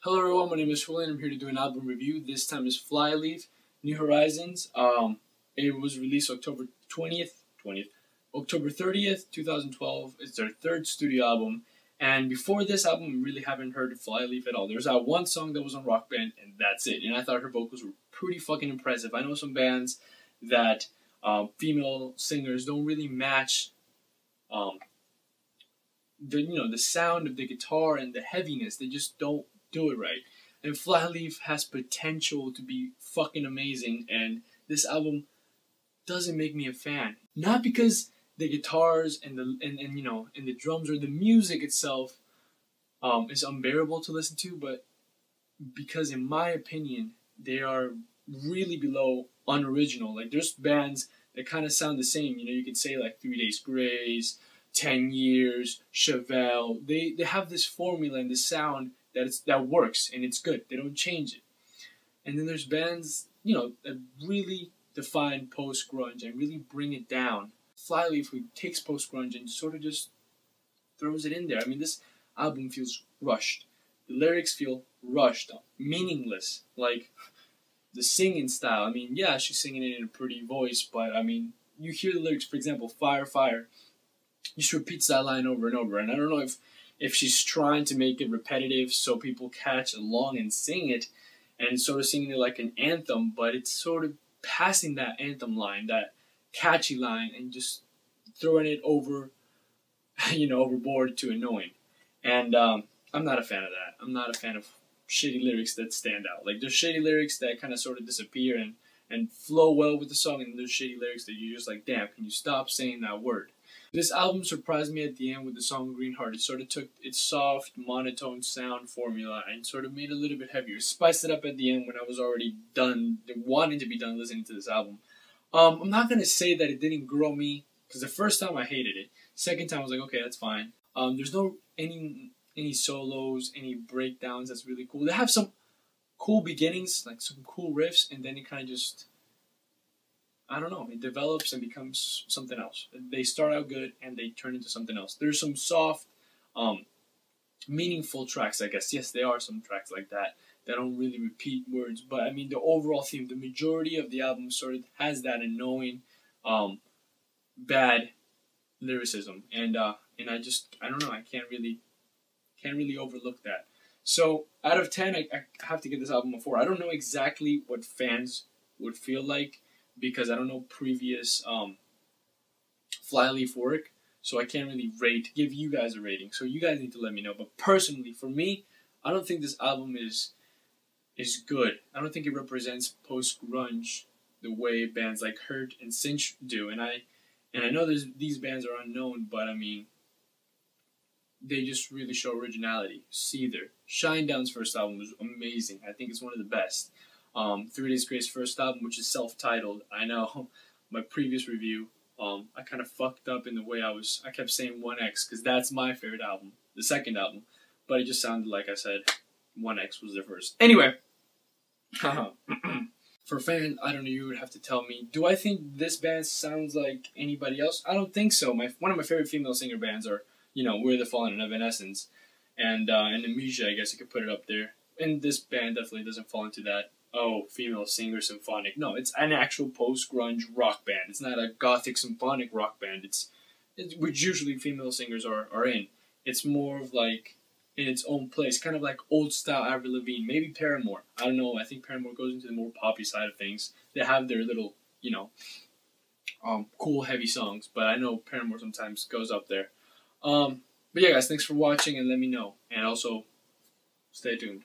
Hello everyone, my name is Julian. I'm here to do an album review. This time is Flyleaf, New Horizons. It was released October 30th, 2012. It's their third studio album. And before this album, I really haven't heard of Flyleaf at all. There's that one song that was on Rock Band, and that's it. And I thought her vocals were pretty fucking impressive. I know some bands that female singers don't really match the sound of the guitar and the heaviness. They just don't do it right. And Flyleaf has potential to be fucking amazing, and this album doesn't make me a fan. Not because the guitars and the drums or the music itself is unbearable to listen to, but because in my opinion they are really below unoriginal. Like there's bands that kind of sound the same. You could say like 3 Days Grace, 10 Years, Chevelle. They have this formula and this sound that works and it's good. They don't change it. And then there's bands, that really define post-grunge and really bring it down. Flyleaf, who takes post-grunge and sort of just throws it in there. I mean, this album feels rushed. The lyrics feel rushed, meaningless. Like, the singing style. I mean, yeah, she's singing it in a pretty voice, but, I mean, you hear the lyrics, for example, Fire, Fire. Just repeats that line over and over. And I don't know if she's trying to make it repetitive so people catch along and sing it and sort of singing it like an anthem, but it's sort of passing that anthem line, that catchy line, and just throwing it over, overboard to annoying. And I'm not a fan of that. I'm not a fan of shitty lyrics that stand out. Like, there's shitty lyrics that kind of sort of disappear and flow well with the song, and there's shitty lyrics that you're just like, damn, can you stop saying that word? This album surprised me at the end with the song Green Heart. It sort of took its soft, monotone sound formula and sort of made it a little bit heavier. Spiced it up at the end when I was already done, wanting to be done listening to this album. I'm not going to say that it didn't grow me, because the first time I hated it. Second time I was like, okay, that's fine. There's no any solos, any breakdowns that's really cool. They have some cool beginnings, like some cool riffs, and then it kind of just, I don't know, it develops and becomes something else. They start out good and they turn into something else. There's some soft, meaningful tracks, I guess. Yes, there are some tracks like that don't really repeat words, but I mean the overall theme, the majority of the album sort of has that annoying, bad lyricism, and I don't know, I can't really overlook that. So out of 10, I have to give this album a 4. I don't know exactly what fans would feel like, because I don't know previous Flyleaf work, so I can't really give you guys a rating. So you guys need to let me know. But personally, for me, I don't think this album is good. I don't think it represents post-grunge the way bands like Hurt and Cinch do. And I know these bands are unknown, but I mean, they just really show originality. Seether, Shinedown's first album was amazing. I think it's one of the best. 3 Days Grace first album, which is self-titled. I know my previous review, I kind of fucked up in the way I kept saying 1X, because that's my favorite album, the second album, but it just sounded like I said 1X was their first. Anyway, for fans, I don't know, you would have to tell me, do I think this band sounds like anybody else? I don't think so. One of my favorite female singer bands are, Where the Fallen and Evanescence, and Amnesia, I guess you could put it up there. And this band definitely doesn't fall into that, oh, female singer symphonic. No, it's an actual post-grunge rock band. It's not a gothic symphonic rock band. It's which usually female singers are in. It's more of like in its own place, kind of like old-style Avril Lavigne, maybe Paramore. I don't know. I think Paramore goes into the more poppy side of things. They have their little, cool, heavy songs, but I know Paramore sometimes goes up there. But yeah, guys, thanks for watching, and let me know. And also, stay tuned.